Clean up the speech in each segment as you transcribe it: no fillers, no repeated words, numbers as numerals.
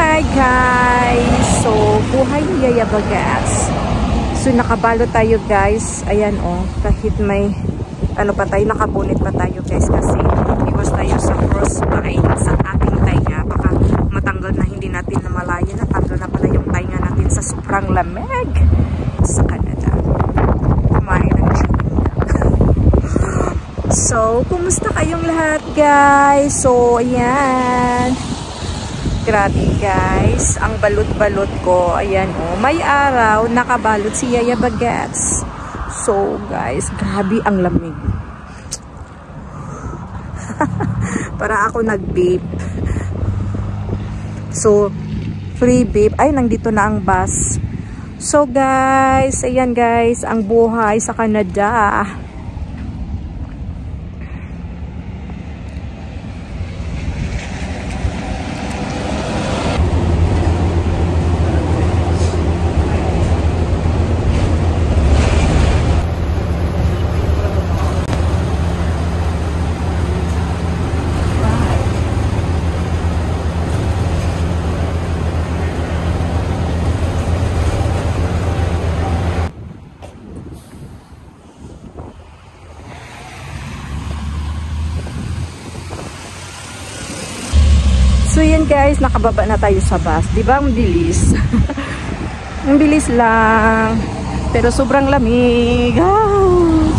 Hi guys! So, buhay ni Yaya Bagets. So, nakabalo tayo guys. Ayan oh, kahit may ano pa tayo, nakabunit pa tayo guys kasi iwas tayo sa frostbite sa ating tainga. Baka matanggal na, hindi natin namalayan. Natanggal na pala yung tainga natin sa sobrang lamig sa Canada. Kumain na siya. So, kumusta kayong lahat guys? So, ayan. Grabe guys, ang balot-balot ko. Ayan oh, may araw nakabalot si Yaya Bagets. So guys, grabe ang lamig. Para ako nag-vape. So, free vape. Ay, nandito na ang bus. So guys, ayan guys, ang buhay sa Canada. So yun guys, nakababa na tayo sa bus. Diba ang bilis? Ang bilis lang. Pero sobrang lamig. Oh.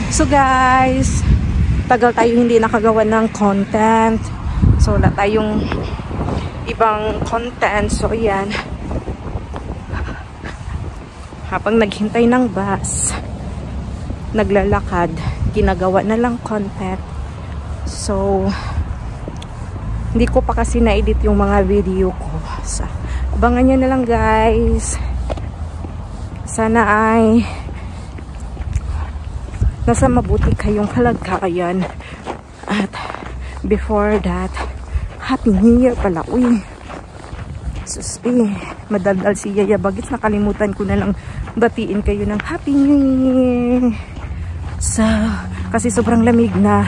So guys, tagal tayo hindi nakagawa ng content. So wala tayong ibang content. So yan. Habang naghintay ng bus, naglalakad, ginagawa na lang content. So hindi ko pa kasi na-edit yung mga video ko. So, abangan nyo na lang guys. Sana ay nasa mabuti kayong kalagayan. At before that, Happy New Year pala. Uy, suspi, madaldal si Yaya Bagets. Nakalimutan ko na lang batiin kayo ng Happy New Year. So, kasi sobrang lamig na.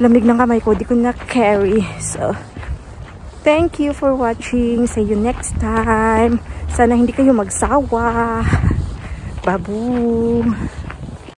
Lamig ng kamay ko, di ko na carry. So, thank you for watching. See you next time. Sana hindi kayo magsawa. Babu.